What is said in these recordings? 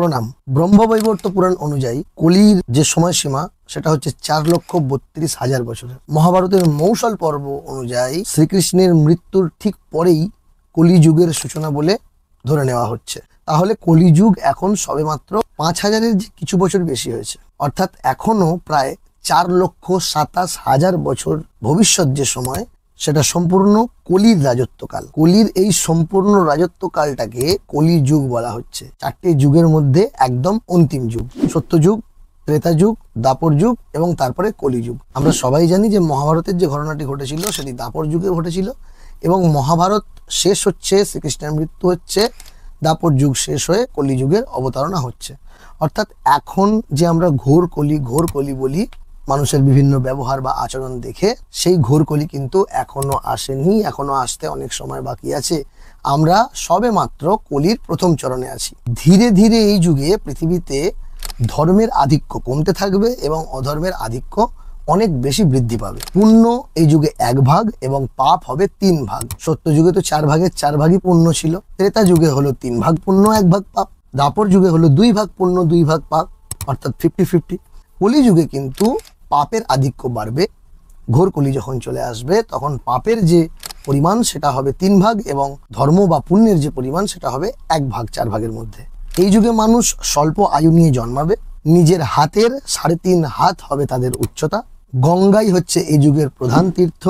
প্রণাম। ব্রহ্মবৈবর্ত পুরাণ অনুযায়ী কলির যে সময়সীমা সেটা হচ্ছে 4,32,000 বছরের। মহাভারতের মৌসল পর্ব অনুযায়ী শ্রীকৃষ্ণের মৃত্যুর ঠিক পরেই কলিযুগের সূচনা বলে ধরে নেওয়া হচ্ছে। তাহলে কলিযুগ এখন সবেমাত্র 5,000-এর যে কিছু বছর বেশি হয়েছে, অর্থাৎ এখনো প্রায় 4,27,000 বছর ভবিষ্যৎ যে সময়, সেটা সম্পূর্ণ কলির রাজত্বকাল। কলির এই সম্পূর্ণ রাজত্বকালটাকে কলিযুগ বলা হচ্ছে। 4টে যুগের মধ্যে একদম অন্তিম যুগ, সত্যযুগ, ত্রেতা যুগ, দাপর যুগ এবং তারপরে কলিযুগ। আমরা সবাই জানি যে মহাভারতের যে ঘটনাটি ঘটেছিল সেটি দাপর যুগে ঘটেছিল এবং মহাভারত শেষ হচ্ছে, শ্রীকৃষ্ণের মৃত্যু হচ্ছে, দাপর যুগ শেষ হয়ে কলিযুগের অবতারণা হচ্ছে। অর্থাৎ এখন যে আমরা ঘোর কলি বলি মানুষের বিভিন্ন ব্যবহার বা আচরণ দেখে, সেই ঘোর কলি কিন্তু এখনো আসেনি, এখনো আসতে অনেক সময় বাকি আছে। আমরা সবে মাত্র কলির প্রথম চরণে আছি। ধীরে ধীরে এই যুগে পৃথিবীতে ধর্মের আধিক্য কমতে থাকবে এবং অধর্মের আধিক্য অনেক বেশি বৃদ্ধি পাবে। পুণ্য এই যুগে 1 ভাগ এবং পাপ হবে 3 ভাগ। সত্য যুগে তো 4 ভাগের 4 ভাগই পুণ্য ছিল। ত্রেতা যুগে হলো 3 ভাগ পুণ্য 1 ভাগ পাপ। দাপর যুগে হলো 2 ভাগ পুণ্য 2 ভাগ পাপ, অর্থাৎ 50-50। কলি যুগে কিন্তু পাপের আধিক্য বাড়বে। ঘোর কলি যখন চলে আসবে তখন পাপের যে পরিমাণ সেটা হবে 3 ভাগ এবং ধর্ম বা পুণ্যের যে পরিমাণ সেটা হবে 1 ভাগ 4 ভাগের মধ্যে। এই যুগে মানুষ স্বল্প আয়ু নিয়ে জন্মাবে। নিজের হাতের 3.5 হাত হবে তাদের উচ্চতা। গঙ্গাই হচ্ছে এই যুগের প্রধান তীর্থ।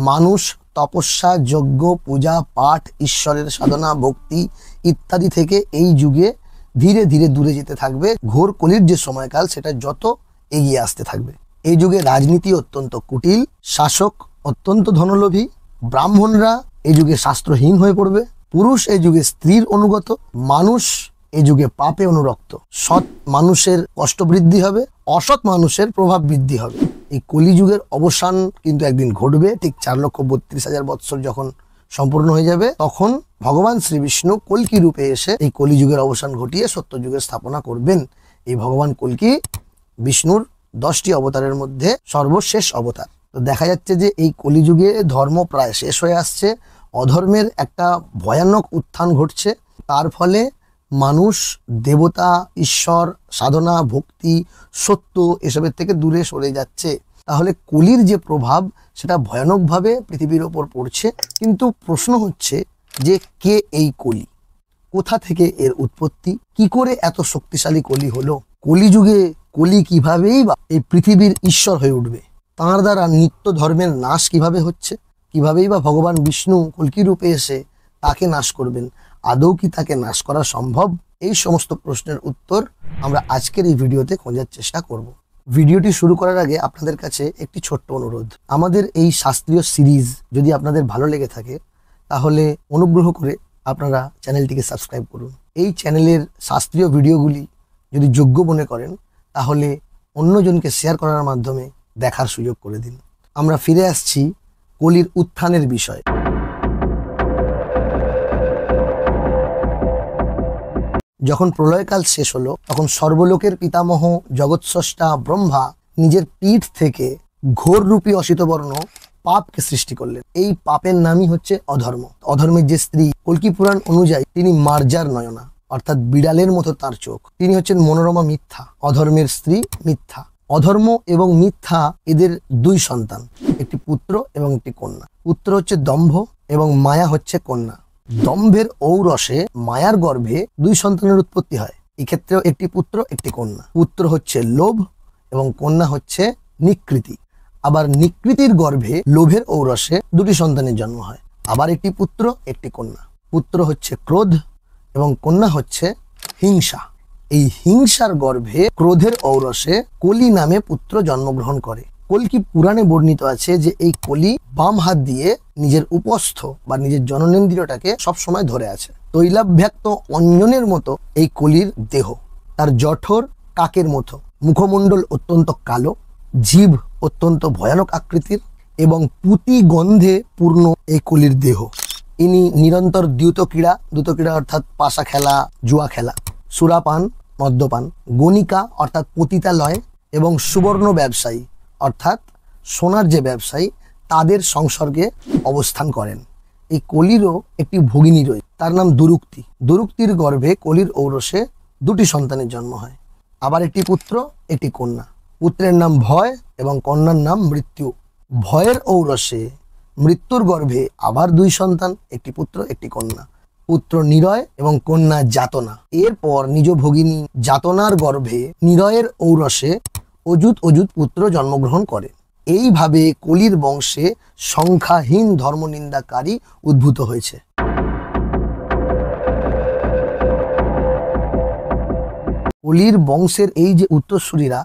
মানুষ তপস্যা, যজ্ঞ, পূজা, পাঠ, ঈশ্বরের সাধনা, ভক্তি ইত্যাদি থেকে এই যুগে ধীরে ধীরে দূরে যেতে থাকবে। ঘোর কলির যে সময়কাল সেটা যত এগিয়ে আসতে থাকবে। এই যুগে রাজনীতি অত্যন্ত কুটিল, শাসক অত্যন্ত ধনলোভী, ব্রাহ্মণরা এই যুগে শাস্ত্রহীন হয়ে পড়বে, পুরুষ এই যুগে স্ত্রীর অনুগত, মানুষ এই যুগে পাপে অনুরক্ত, সৎ মানুষের কষ্ট বৃদ্ধি হবে, অসৎ মানুষের প্রভাব বৃদ্ধি হবে। এই কলিযুগের অবসান কিন্তু একদিন ঘটবে। ঠিক 4,32,000 বৎসর যখন সম্পূর্ণ হয়ে যাবে, তখন ভগবান শ্রী বিষ্ণু কল্কি রূপে এসে এই কলিযুগের অবসান ঘটিয়ে সত্যযুগের স্থাপনা করবেন। এই ভগবান কল্কি বিষ্ণুর 10টি অবতারের মধ্যে সর্বশেষ অবতার। তো দেখা যাচ্ছে যে এই কলিযুগে ধর্ম প্রায় শেষ হয়ে আসছে, অধর্মের একটা ভয়ানক উত্থান ঘটছে। তার ফলে মানুষ দেবতা, ঈশ্বর, সাধনা, ভক্তি, সত্য এসবের থেকে দূরে সরে যাচ্ছে। তাহলে কলির যে প্রভাব সেটা ভয়ানকভাবে পৃথিবীর ওপর পড়ছে। কিন্তু প্রশ্ন হচ্ছে যে কে এই কলি, কোথা থেকে এর উৎপত্তি, কি করে এত শক্তিশালী কলি হলো? কলিযুগে কলি কিভাবেই বা এই পৃথিবীর ঈশ্বর হয়ে উঠবে? তাঁর দ্বারা নিত্য ধর্মের নাশ কিভাবে হচ্ছে? কিভাবেই বা ভগবান বিষ্ণু কল্কি রূপে এসে তাকে নাশ করবেন? আদৌ কি তাকে নাশ করা সম্ভব? এই সমস্ত প্রশ্নের উত্তর আমরা আজকের এই ভিডিওতে খোঁজার চেষ্টা করব। ভিডিওটি শুরু করার আগে আপনাদের কাছে একটি ছোট্ট অনুরোধ। আমাদের এই শাস্ত্রীয় সিরিজ যদি আপনাদের ভালো লেগে থাকে তাহলে অনুগ্রহ করে আপনারা চ্যানেলটিকে সাবস্ক্রাইব করুন। এই চ্যানেলের শাস্ত্রীয় ভিডিওগুলি যদি যোগ্য মনে করেন তাহলে অন্যজনকে শেয়ার করার মাধ্যমে দেখার সুযোগ করে দিন। আমরা ফিরে আসছি কলির উত্থানের বিষয়ে। যখন প্রলয়কাল শেষ হলো তখন সর্বলোকের পিতামহ জগৎস্রষ্টা ব্রহ্মা নিজের পিঠ থেকে ঘোররূপী অসিতবর্ণ পাপকে সৃষ্টি করলেন। এই পাপের নামই হচ্ছে অধর্ম। অধর্মের যে স্ত্রী, কল্কি পুরাণ অনুযায়ী তিনি মার্জার নয়না, অর্থাৎ বিড়ালের মতো তার চোখ। তিনি হচ্ছেন মনোরমা মিথ্যা। অধর্মের স্ত্রী মিথ্যা। অধর্ম এবং মিথ্যা এদের 2 সন্তান, একটি পুত্র এবং একটি কন্যা। পুত্র হচ্ছে দম্ভ এবং মায়া হচ্ছে কন্যা। দম্ভের ঔরসে মায়ার গর্ভে 2 সন্তানের উৎপত্তি হয়। এক্ষেত্রেও একটি পুত্র একটি কন্যা। পুত্র হচ্ছে লোভ এবং কন্যা হচ্ছে নিকৃতি। আবার নিকৃতির গর্ভে লোভের ঔরসে 2টি সন্তানের জন্ম হয়। আবার একটি পুত্র একটি কন্যা। পুত্র হচ্ছে ক্রোধ এবং কন্যা হচ্ছে হিংসা। এই হিংসার গর্ভে ক্রোধের ঔরসে কলি নামে পুত্র জন্মগ্রহণ করে। কল্কি পুরাণে বর্ণিত আছে যে এই কলি বাম হাত দিয়ে নিজের উপস্থ বা নিজের জননেন্দ্রিয়টাকে সবসময় ধরে আছে। তৈলাভ্যাক্ত অঞ্জনের মতো এই কলির দেহ। তার জঠর কাকের মতো, মুখমণ্ডল অত্যন্ত কালো, জিভ অত্যন্ত ভয়ানক আকৃতির এবং পুতি গন্ধে পূর্ণ এই কলির দেহ। ইনি নিরন্তর দ্যুতক্রীড়া অর্থাৎ পাশা খেলা, জুয়া খেলা, সুরাপান মদ্যপান, গণিকা অর্থাৎ পতিতালয় এবং সুবর্ণ ব্যবসায়ী অর্থাৎ সোনার যে ব্যবসায়ী তাদের সংসর্গে অবস্থান করেন। এই কলিরও একটি ভগিনী রয়েছে, তার নাম দুরুক্তি। দুরুক্তির গর্ভে কলির ঔরসে দুটি সন্তানের জন্ম হয়। আবার একটি পুত্র একটি কন্যা। পুত্রের নাম ভয় এবং কন্যার নাম মৃত্যু। ভয়ের ঔরসে মৃত্যুর গর্ভে আবার দুই সন্তান, একটি পুত্র একটি কন্যা। পুত্র নিরয় এবং কন্যা যাতনা। এরপর নিজ ভগিনী যাতনার গর্ভে নিরয়ের ঔরসে অযুত অযুত পুত্র জন্মগ্রহণ করে। এইভাবে কলির বংশে সংখ্যাহীন ধর্মনিন্দাকারী উদ্ভূত হয়েছে। কলির বংশের এই যে উত্তরসূরিরা,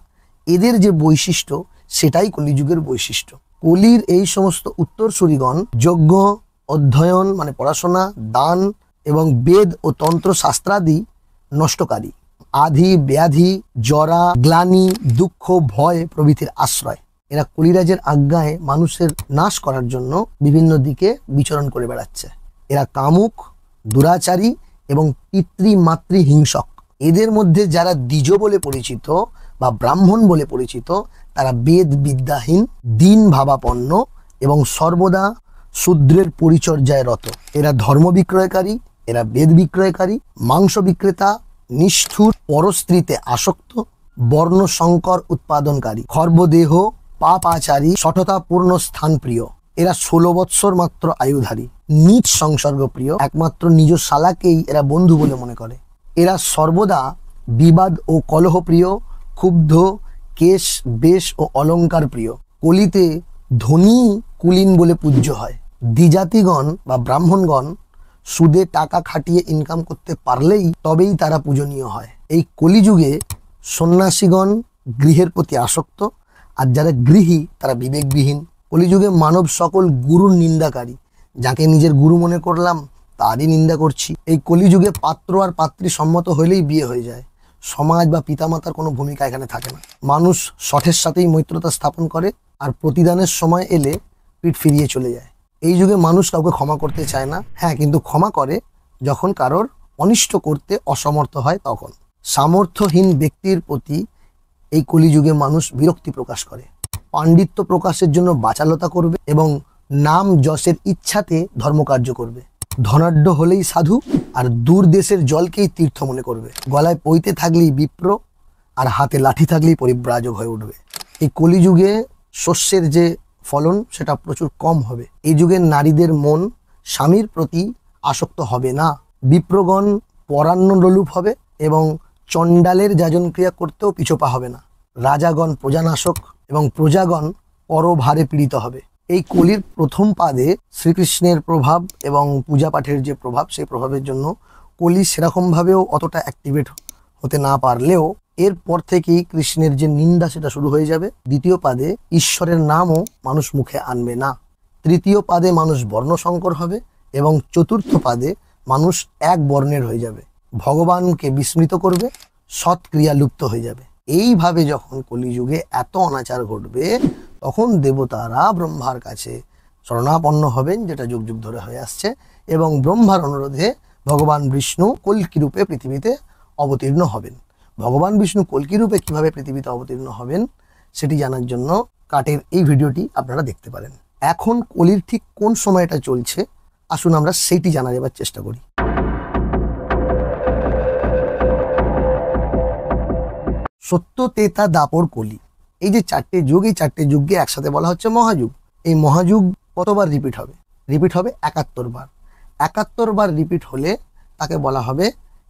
এদের যে বৈশিষ্ট্য সেটাই কলিযুগের বৈশিষ্ট্য। কলির এই সমস্ত উত্তরসূরিগণ যজ্ঞ, অধ্যয়ন মানে পড়াশোনা, দান এবং বেদ ও তন্ত্র শাস্ত্রাদি নষ্টকারী, আধি ব্যাধি, জরা, গ্লানি, দুঃখ, ভয় প্রভৃতির আশ্রয়। এরা কলিরাজের আজ্ঞায় মানুষের নাশ করার জন্য বিভিন্ন দিকে বিচরণ করে বেড়াচ্ছে। এরা কামুক, দুরাচারী এবং পিতৃমাতৃ হিংসক। এদের মধ্যে যারা দ্বিজ বলে পরিচিত বা ব্রাহ্মণ বলে পরিচিত, তারা বেদ বিদ্যাহীন, দীন ভাবাপন্ন এবং সর্বদা শূদ্রের পরিচর্যায় রত। এরা ধর্ম বিক্রয়কারী, এরা বেদ বিক্রয়কারী, মাংস বিক্রেতা, নিষ্ঠুর, পরস্ত্রীতে আসক্ত, বর্ণ সংকর উৎপাদনকারী, খর্বদেহ, পাপাচারী, শঠতাপূর্ণ স্থানপ্রিয়। এরা 16 বৎসর মাত্র আয়ুধারী, নীচ সংসর্গ প্রিয়, একমাত্র নিজ শালাকেই এরা বন্ধু বলে মনে করে। এরা সর্বদা বিবাদ ও কলহ প্রিয়, ক্ষুব্ধ, কেশ, বেশ ও অলঙ্কার প্রিয়। কলিতে ধনী কুলীন বলে পূজ্য হয়। দ্বিজাতিগণ বা ব্রাহ্মণগণ সুদে টাকা খাটিয়ে ইনকাম করতে পারলেই তবেই তারা পূজনীয় হয়। এই কলিযুগে সন্ন্যাসীগণ গৃহের প্রতি আসক্ত, আর যারা গৃহী তারা বিবেকবিহীন। কলিযুগে মানব সকল গুরুর নিন্দাকারী। যাকে নিজের গুরু মনে করলাম তারই নিন্দা করছি। এই কলিযুগে পাত্র আর পাত্রী সম্মত হলেই বিয়ে হয়ে যায়। সমাজ বা পিতামাতার কোনো ভূমিকা এখানে থাকে না। মানুষ শঠের সাথেই মৈত্রতা স্থাপন করে, আর প্রতিদানের সময় এলে পিঠ ফিরিয়ে চলে যায়। এই যুগে মানুষ কাউকে ক্ষমা করতে চায় না। হ্যাঁ, কিন্তু ক্ষমা করে যখন কারোর অনিষ্ট করতে অসমর্থ হয় তখন। সামর্থ্যহীন ব্যক্তির প্রতি এই কলিযুগে মানুষ বিরক্তি প্রকাশ করে। পাণ্ডিত্য প্রকাশের জন্য বাচালতা করবে এবং নাম যশের ইচ্ছাতে ধর্মকার্য করবে। ধনাঢ্য হলেই সাধু, আর দূর দেশের জলকেই তীর্থ মনে করবে। গলায় পইতে থাকলেই বিপ্র, আর হাতে লাঠি থাকলেই পরিব্রাজক হয়ে উঠবে। এই কলিযুগে শস্যের যে ফলন সেটা প্রচুর কম হবে। এই যুগের নারীদের মন স্বামীর প্রতি আসক্ত হবে না। বিপ্রগণ পরান্নলোলুপ হবে এবং চণ্ডালের যাজন ক্রিয়া করতেও পিছপা হবে না। রাজাগণ প্রজানাশক এবং প্রজাগণ পরভারে পীড়িত হবে। এই কলির প্রথম পাদে শ্রীকৃষ্ণের প্রভাব এবং পূজা পাঠের যে প্রভাব, সেই প্রভাবের জন্য কলি সেরকমভাবেও অতটা অ্যাক্টিভেট হতে না পারলেও এরপর থেকেই কৃষ্ণের যে নিন্দা সেটা শুরু হয়ে যাবে। দ্বিতীয় পাদে ঈশ্বরের নামও মানুষ মুখে আনবে না। তৃতীয় পাদে মানুষ বর্ণসংকর হবে এবং চতুর্থ পাদে মানুষ এক বর্ণের হয়ে যাবে। ভগবানকে বিস্মৃত করবে, সৎক্রিয়া লুপ্ত হয়ে যাবে। এইভাবে যখন কলিযুগে এত অনাচার ঘটবে, তখন দেবতারা ব্রহ্মার কাছে শরণাপন্ন হবেন, যেটা যুগ যুগ ধরে হয়ে আসছে, এবং ব্রহ্মার অনুরোধে ভগবান বিষ্ণু কল্কি রূপে পৃথিবীতে অবতীর্ণ হবেন। ভগবান বিষ্ণু কল্কি রূপে কীভাবে পৃথিবীতে অবতীর্ণ হবেন সেটি জানার জন্য কাটের এই ভিডিওটি আপনারা দেখতে পারেন। এখন কলির ঠিক কোন সময়টা চলছে আসুন আমরা সেইটি জানা যাবার চেষ্টা করি। সত্য, ত্রেতা, দ্বাপর, কলি, এই যে চারটে যুগ, এই চারটে যুগকে একসাথে বলা হচ্ছে মহাযুগ। এই মহাযুগ কতবার রিপিট হবে? রিপিট হবে 71 বার। 71 বার রিপিট হলে তাকে বলা হবে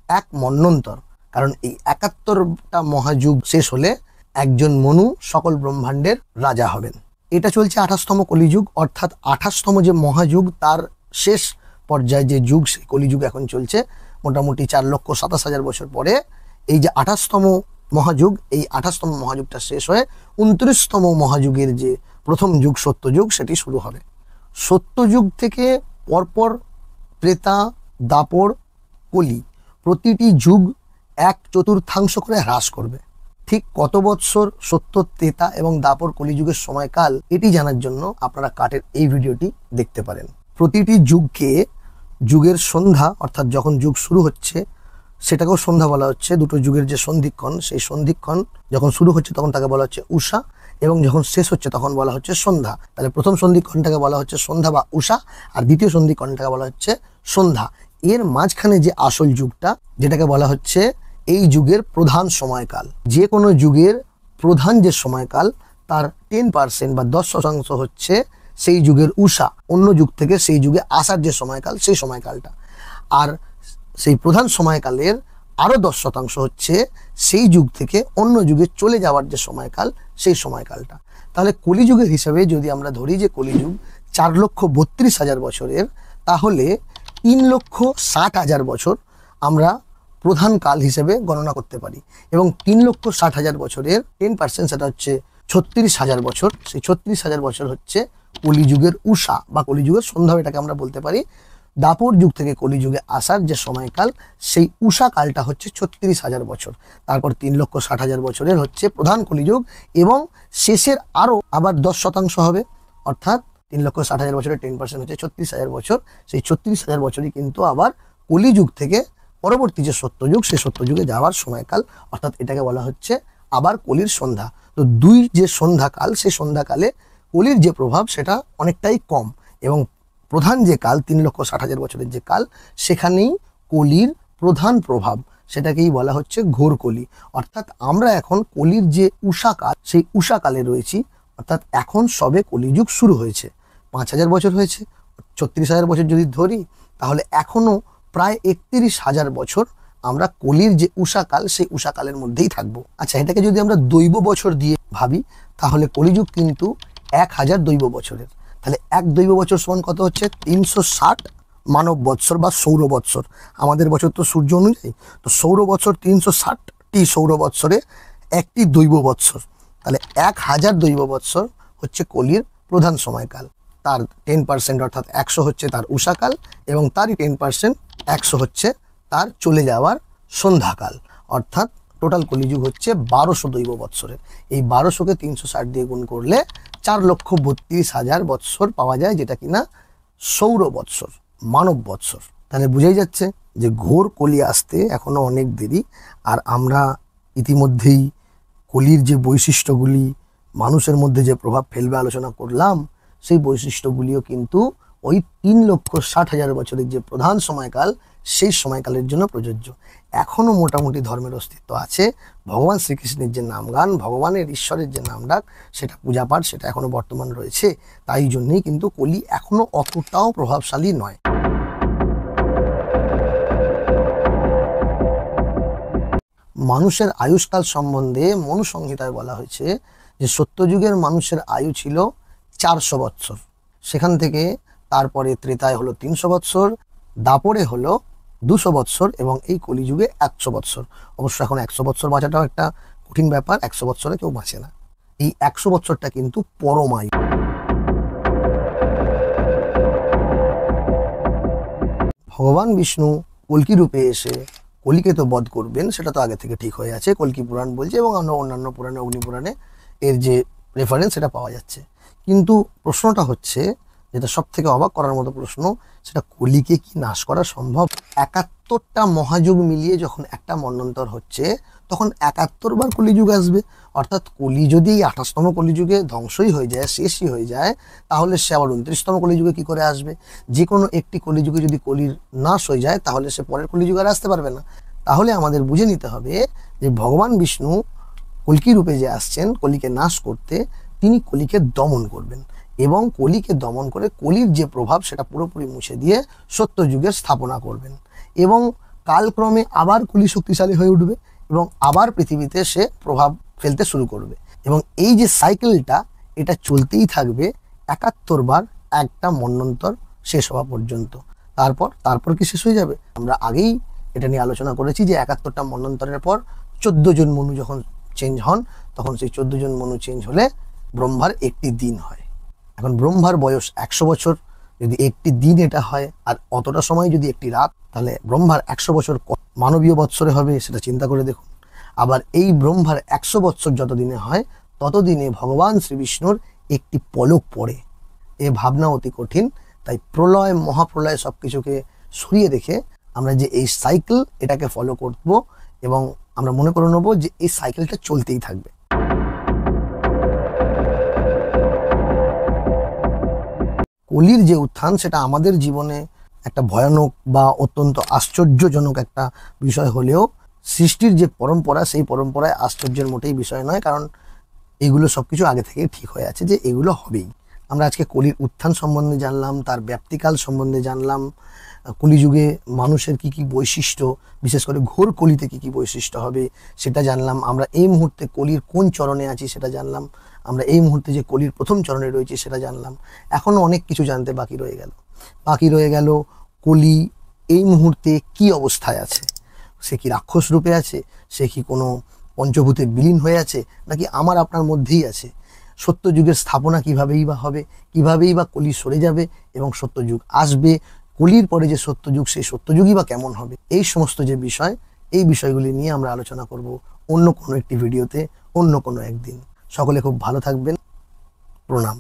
এক মন্বন্তর। কারণ এই 71টা মহাযুগ শেষ হলে একজন মনু সকল ব্রহ্মাণ্ডের রাজা হবেন। এটা চলছে 28তম কলিযুগ, অর্থাৎ 28তম যে মহাযুগ তার শেষ পর্যায়ে যে যুগ, সেই কলিযুগ এখন চলছে। মোটামুটি 4,27,000 বছর পরে এই যে 28তম মহাযুগ, এই 28তম মহাযুগটা শেষ হয়ে 29তম মহাযুগের যে প্রথম যুগ সত্যযুগ সেটি শুরু হবে। সত্যযুগ থেকে পরপর ত্রেতা, দ্বাপর, কলি প্রতিটি যুগ 1/4 করে হ্রাস করবে। ঠিক কত বৎসর সত্য, ত্রেতা এবং দ্বাপর কলিযুগের সময়কাল এটি জানার জন্য আপনারা কাটের এই ভিডিওটি দেখতে পারেন। প্রতিটি যুগকে যুগের সন্ধ্যা, অর্থাৎ যখন যুগ শুরু হচ্ছে সেটাকেও সন্ধ্যা বলা হচ্ছে। দুটো যুগের যে সন্ধিক্ষণ, সেই সন্ধিক্ষণ যখন শুরু হচ্ছে তখন তাকে বলা হচ্ছে উষা, এবং যখন শেষ হচ্ছে তখন বলা হচ্ছে সন্ধ্যা। তাহলে প্রথম সন্ধিক্ষণটাকে বলা হচ্ছে সন্ধ্যা বা উষা, আর দ্বিতীয় সন্ধিক্ষণটাকে বলা হচ্ছে সন্ধ্যা। এর মাঝখানে যে আসল যুগটা, যেটাকে বলা হচ্ছে এই যুগের প্রধান সময়কাল। যে কোনো যুগের প্রধান যে সময়কাল তার 10% বা 10% হচ্ছে সেই যুগের উষা, অন্য যুগ থেকে সেই যুগে আসার যে সময়কাল সেই সময়কালটা। আর সেই প্রধান সময়কালের আরও 10% হচ্ছে সেই যুগ থেকে অন্য যুগে চলে যাওয়ার যে সময়কাল সেই সময়কালটা। তাহলে কলিযুগের হিসাবে যদি আমরা ধরি যে কলিযুগ 4,32,000 বছরের, তাহলে 3,60,000 বছর আমরা প্রধান কাল হিসেবে গণনা করতে পারি। এবং 3,60,000 বছরের 10% সেটা হচ্ছে 36,000 বছর। সেই 36,000 বছর হচ্ছে কলিযুগের উষা বা কলিযুগের সন্ধ্যা, এটাকে আমরা বলতে পারি। দাপর যুগ থেকে কলিযুগে আসার যে সময়কাল সেই উষা কালটা হচ্ছে 36,000 বছর। তারপর 3,60,000 বছরের হচ্ছে প্রধান কলিযুগ, এবং শেষের আবার 10% হবে, অর্থাৎ 3,60,000 বছরের 10% হচ্ছে 36,000 বছর। সেই 36,000 বছরই কিন্তু আবার কলিযুগ থেকে পরবর্তী যে সত্যযুগ সেই সত্যযুগে যাওয়ার সময়কাল, অর্থাৎ এটাকে বলা হচ্ছে আবার কলির সন্ধ্যা। তো দুই যে সন্ধ্যাকাল সেই সন্ধ্যাকালে কলির যে প্রভাব সেটা অনেকটাই কম, এবং প্রধান যে কাল 3,60,000 বছরের যে কাল সেখানেই কলির প্রধান প্রভাব, সেটাকেই বলা হচ্ছে ঘোর কলি। অর্থাৎ আমরা এখন কলির যে উষাকাল সেই উষাকালে রয়েছি, অর্থাৎ এখন সবে কলিযুগ শুরু হয়েছে। 5,000 বছর হয়েছে, 36,000 বছর যদি ধরি তাহলে এখনও প্রায় 31,000 বছর আমরা কলির যে উষাকাল সেই উষাকালের মধ্যেই থাকবো। আচ্ছা, এটাকে যদি আমরা দৈব বছর দিয়ে ভাবি তাহলে কলিযুগ কিন্তু 1,000 দৈব বছরের। তাহলে এক দৈব বছর সমান কত হচ্ছে? 360 মানব বৎসর বা সৌর বৎসর। আমাদের বছর তো সূর্য অনুযায়ী, তো সৌর বছর 360টি সৌর বৎসরে একটি দৈব বৎসর। তাহলে 1,000 দৈব বৎসর হচ্ছে কলির প্রধান সময়কাল। তার 10% অর্থাৎ 100 হচ্ছে তার উষাকাল, এবং তারই 10% 100 হচ্ছে তার চলে যাওয়ার সন্ধ্যাকাল। অর্থাৎ টোটাল কলিযুগ হচ্ছে 1200 দৈব বৎসরের। এই 1200কে 360 দিয়ে গুণ করলে 4,32,000 বৎসর পাওয়া যায়, যেটা কিনা সৌর বৎসর, মানব বৎসর। তাহলে বোঝাই যাচ্ছে যে ঘোর কলি আসতে এখনো অনেক দেরি। আর আমরা ইতিমধ্যেই কলির যে বৈশিষ্ট্যগুলি মানুষের মধ্যে যে প্রভাব ফেলবে আলোচনা করলাম, সেই বৈশিষ্ট্যগুলিও কিন্তু ওই 3,60,000 বছরের যে প্রধান সময়কাল সেই সময়কালের জন্য প্রযোজ্য। এখনও মোটামুটি ধর্মের অস্তিত্ব আছে। ভগবান শ্রীকৃষ্ণের যে নামগান, ভগবানের ঈশ্বরের যে নামডাক, সেটা পূজাপাঠ, সেটা এখনও বর্তমান রয়েছে। তাই জন্যেই কিন্তু কলি এখনও অতটাও প্রভাবশালী নয়। মানুষের আয়ুষ্কাল সম্বন্ধে মনু সংহিতায় বলা হয়েছে যে সত্যযুগের মানুষের আয়ু ছিল 400 বৎসর। সেখান থেকে তারপরে ত্রেতায় হলো 300 বৎসর, দাপরে হলো 200 বৎসর, এবং এই কলিযুগে 100 বৎসর। অবশ্য এখন 100 বৎসর বাঁচাটাও একটা কঠিন ব্যাপার, 100 বৎসরে কেউ বাঁচে না। এই 100 বৎসরটা কিন্তু পরমায়ু। ভগবান বিষ্ণু কল্কি রূপে এসে কলিকে তো বধ করবেন, সেটা তো আগে থেকে ঠিক হয়ে আছে, কল্কি পুরাণ বলছে, এবং অন্যান্য পুরাণে, অগ্নিপুরাণে এর যে রেফারেন্স সেটা পাওয়া যাচ্ছে। কিন্তু প্রশ্নটা হচ্ছে, যেটা সব থেকে অবাক করার মতো প্রশ্ন, সেটা কলিকে কি নাশ করা সম্ভব? 71টা মহাযুগ মিলিয়ে যখন একটা মন্বন্তর হচ্ছে তখন 71 বার কলিযুগ আসবে। অর্থাৎ কলি যদি 28তম কলিযুগে ধ্বংসই হয়ে যায়, শেষই হয়ে যায়, তাহলে সে আবার 29তম কলিযুগে কি করে আসবে? যে কোনো একটি কলিযুগে যদি কলির নাশ হয়ে যায় তাহলে সে পরের কলিযুগে আর আসতে পারবে না। তাহলে আমাদের বুঝে নিতে হবে যে ভগবান বিষ্ণু কল্কি রূপে যে আসছেন কলিকে নাশ করতে, তিনি কলিকে দমন করবেন, এবং কলিকে দমন করে কলির যে প্রভাব সেটা পুরোপুরি মুছে দিয়ে সত্যযুগের স্থাপনা করবেন, এবং কালক্রমে আবার কলি শক্তিশালী হয়ে উঠবে এবং আবার পৃথিবীতে সে প্রভাব ফেলতে শুরু করবে। এবং এই যে সাইকেলটা, এটা চলতেই থাকবে 71 বার একটা মন্বন্তর শেষ হওয়া পর্যন্ত। তারপর কি শেষ হয়ে যাবে? আমরা আগেই এটা নিয়ে আলোচনা করেছি যে 71টা মন্বন্তরের পর 14 জন মনু যখন চেঞ্জ হন, তখন সেই 14 জন মনু চেঞ্জ হলে ব্রহ্মার একটি দিন হয়। এখন ব্রহ্মার বয়স 100 বছর, যদি একটি দিন এটা হয় আর অতটা সময় যদি একটি রাত, তাহলে ব্রহ্মার 100 বছর মানবীয় বৎসরে হবে সেটা চিন্তা করে দেখুন। আবার এই ব্রহ্মার 100 বৎসর যতদিনে হয় ততদিনে ভগবান শ্রীবিষ্ণুর একটি পলক পড়ে। এ ভাবনা অতি কঠিন। তাই প্রলয়, মহাপ্রলয় সব কিছুকে সরিয়ে রেখে আমরা যে এই সাইকেল, এটাকে ফলো করব, এবং আমরা মনে করে নেব যে এই সাইকেলটা চলতেই থাকবে। কলির যে উত্থান, সেটা আমাদের জীবনে একটা ভয়ানক বা অত্যন্ত আশ্চর্যজনক একটা বিষয় হলেও সৃষ্টির যে পরম্পরা, সেই পরম্পরায় আশ্চর্যের মোটেই বিষয় নয়, কারণ এগুলো সব কিছু আগে থেকে ঠিক হয়ে আছে যে এগুলো হবেই। আমরা আজকে কলির উত্থান সম্বন্ধে জানলাম, তার ব্যাপ্তিকাল সম্বন্ধে জানলাম, কলিযুগে মানুষের কি কি বৈশিষ্ট্য, বিশেষ করে ঘোর কলিতে কি কি বৈশিষ্ট্য হবে সেটা জানলাম। আমরা এই মুহূর্তে কলির কোন চরণে আছি সেটা জানলাম। আমরা এই মুহূর্তে যে কলির প্রথম চরণে রয়েছি সেটা জানলাম। এখনও অনেক কিছু জানতে বাকি রয়ে গেল কলি এই মুহূর্তে কি অবস্থায় আছে। সে কি রাক্ষস রূপে আছে, সে কি কোনো পঞ্চভূতে বিলীন হয়ে আছে, নাকি আমার আপনার মধ্যেই আছে। সত্যযুগের স্থাপনা কিভাবেই বা হবে, কিভাবেই বা কলি সরে যাবে এবং সত্যযুগ আসবে, কলির পরে যে সত্যযুগ, সেই সত্যযুগই বা কেমন হবে। এই সমস্ত যে বিষয়, এই বিষয়গুলি নিয়ে আমরা আলোচনা করব অন্য কোনো একটি ভিডিওতে, অন্য কোনো একদিন। সকলে খুব ভালো থাকবেন। প্রণাম।